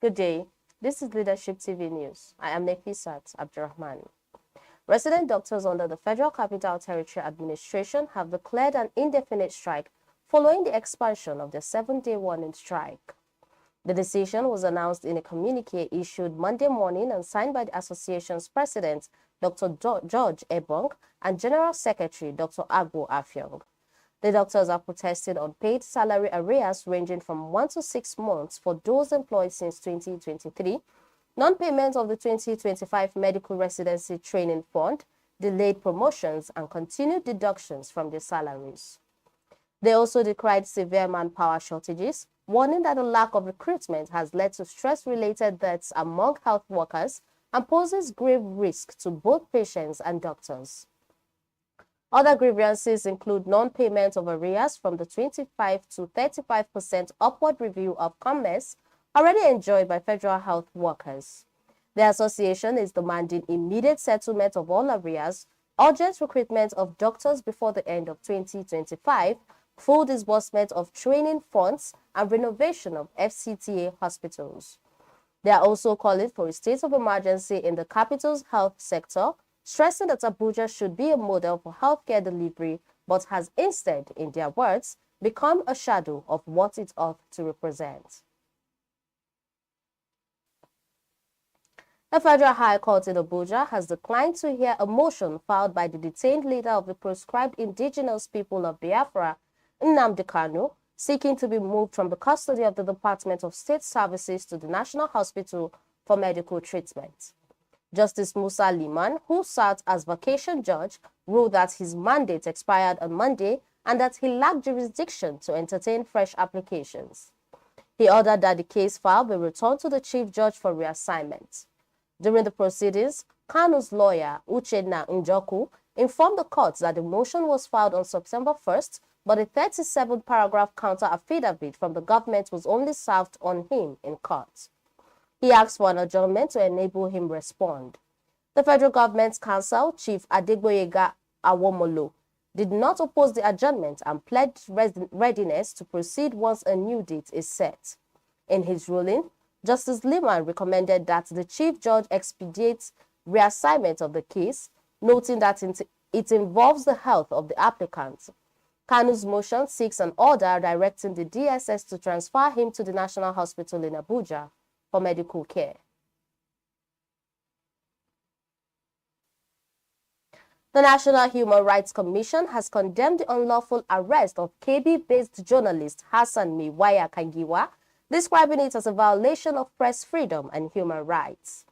Good day. This is Leadership TV News. I am Nefisat Abdurrahman. Resident doctors under the Federal Capital Territory Administration have declared an indefinite strike following the expansion of the 7-day warning strike. The decision was announced in a communique issued Monday morning and signed by the association's president, Dr. George Ebong, and General Secretary, Dr. Agbo Afyong. The doctors are protesting unpaid salary arrears ranging from 1 to 6 months for those employed since 2023, non-payment of the 2025 Medical Residency Training Fund, delayed promotions, and continued deductions from their salaries. They also decried severe manpower shortages, warning that the lack of recruitment has led to stress-related deaths among health workers and poses grave risk to both patients and doctors. Other grievances include non-payment of arrears from the 25 to 35% upward review of Gunmen already enjoyed by federal health workers. The association is demanding immediate settlement of all arrears, urgent recruitment of doctors before the end of 2025, full disbursement of training funds, and renovation of FCTA hospitals. They are also calling for a state of emergency in the capital's health sector, stressing that Abuja should be a model for healthcare delivery, but has instead, in their words, become a shadow of what it ought to represent. The Federal High Court in Abuja has declined to hear a motion filed by the detained leader of the proscribed indigenous people of Biafra, Nnamdi Kanu, seeking to be moved from the custody of the Department of State Services to the National Hospital for medical treatment. Justice Musa Liman, who sat as vacation judge, ruled that his mandate expired on Monday and that he lacked jurisdiction to entertain fresh applications. He ordered that the case file be returned to the chief judge for reassignment. During the proceedings, Kanu's lawyer, Uchenna Njoku, informed the court that the motion was filed on September 1st, but a 37-paragraph counter-affidavit from the government was only served on him in court. He asked for an adjournment to enable him respond. The federal government's counsel, Chief Adegboyega Awomolo, did not oppose the adjournment and pledged readiness to proceed once a new date is set. In his ruling, Justice Liman recommended that the chief judge expedite reassignment of the case, noting that it involves the health of the applicant. Kanu's motion seeks an order directing the DSS to transfer him to the National Hospital in Abuja for medical care. The National Human Rights Commission has condemned the unlawful arrest of Kebbi-based journalist Hassan Miwaya Kangiwa, describing it as a violation of press freedom and human rights.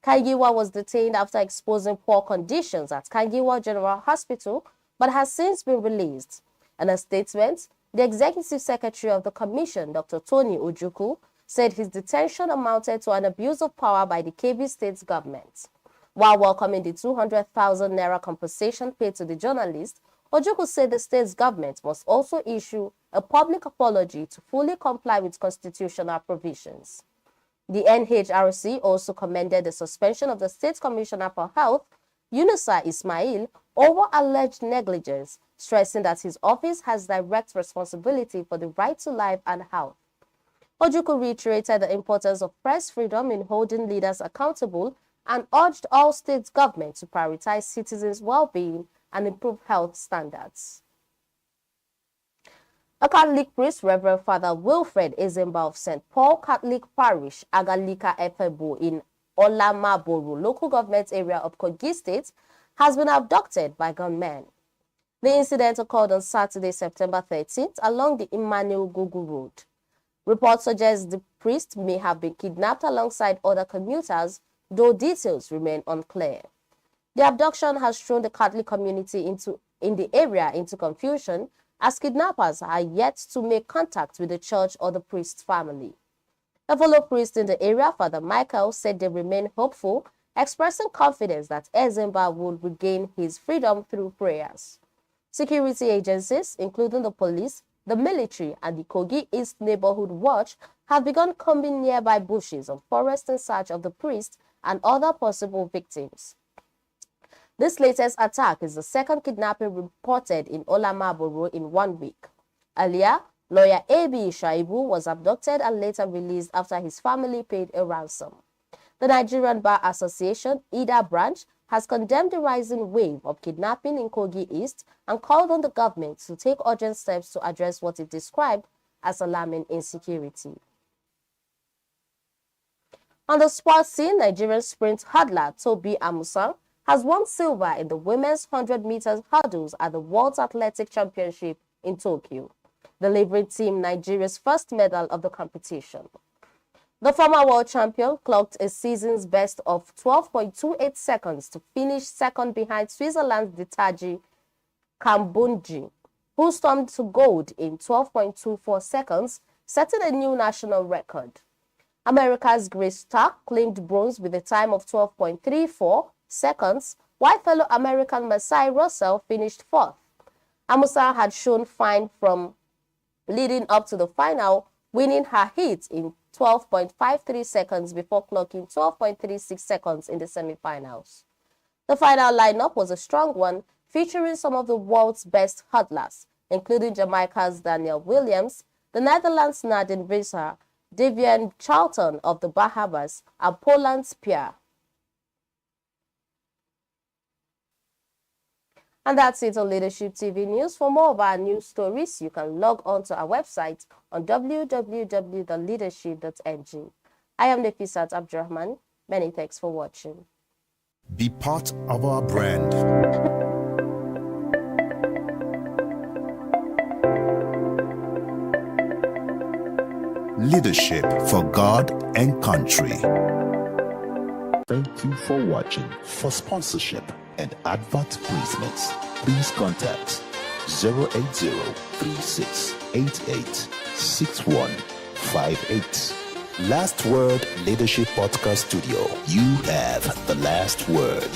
Kangiwa was detained after exposing poor conditions at Kangiwa General Hospital, but has since been released. In a statement, the Executive Secretary of the Commission, Dr. Tony Ojukwu, said his detention amounted to an abuse of power by the Kebbi State government. While welcoming the 200,000 naira compensation paid to the journalist, Ojukwu said the state's government must also issue a public apology to fully comply with constitutional provisions. The NHRC also commended the suspension of the State Commissioner for Health, Yunusa Ismail, over alleged negligence, stressing that his office has direct responsibility for the right to life and health. Ojukwu reiterated the importance of press freedom in holding leaders accountable and urged all state governments to prioritize citizens' well-being and improve health standards. A Catholic priest, Reverend Father Wilfred Ezemba of St. Paul Catholic Parish, Agalika Efebo in Olamaboru, local government area of Kogi State, has been abducted by gunmen. The incident occurred on Saturday, September 13th, along the Emmanuel Gugu Road. Reports suggest the priest may have been kidnapped alongside other commuters, though details remain unclear. The abduction has thrown the Catholic community in the area into confusion, as kidnappers are yet to make contact with the church or the priest's family. A fellow priest in the area, Father Michael, said they remain hopeful, expressing confidence that Ezemba will regain his freedom through prayers. Security agencies, including the police, the military, and the Kogi East Neighborhood Watch, have begun combing nearby bushes and forests in search of the priest and other possible victims. This latest attack is the second kidnapping reported in Olamaboro in 1 week. Earlier, Lawyer A.B. Shaibu was abducted and later released after his family paid a ransom. The Nigerian Bar Association, IDA branch, has condemned the rising wave of kidnapping in Kogi East and called on the government to take urgent steps to address what it described as alarming insecurity. On the sports scene, Nigerian sprint hurdler Tobi Amusan has won silver in the women's 100 meters hurdles at the World Athletic Championship in Tokyo, delivering Team Nigeria's first medal of the competition. The former world champion clocked a season's best of 12.28 seconds to finish second behind Switzerland's Ditaji Kambunji, who stormed to gold in 12.24 seconds, setting a new national record. America's Grace Stark claimed bronze with a time of 12.34 seconds, while fellow American Masai Russell finished fourth. Amusan had shown fine from leading up to the final, winning her heat in 12.53 seconds before clocking 12.36 seconds in the semi-finals. The final lineup was a strong one, featuring some of the world's best hurdlers, including Jamaica's Daniel Williams, the Netherlands' Nadine Visser, Davian Charlton of the Bahamas, and Poland's Pierre. And that's it on Leadership TV News. For more of our news stories, you can log on to our website on www.leadership.ng. I am Nefisat Abdurrahman. Many thanks for watching. Be part of our brand. Leadership for God and country. Thank you for watching. For sponsorship and advert placements, please contact 080-3688-6158. Last Word Leadership Podcast Studio. You have the last word.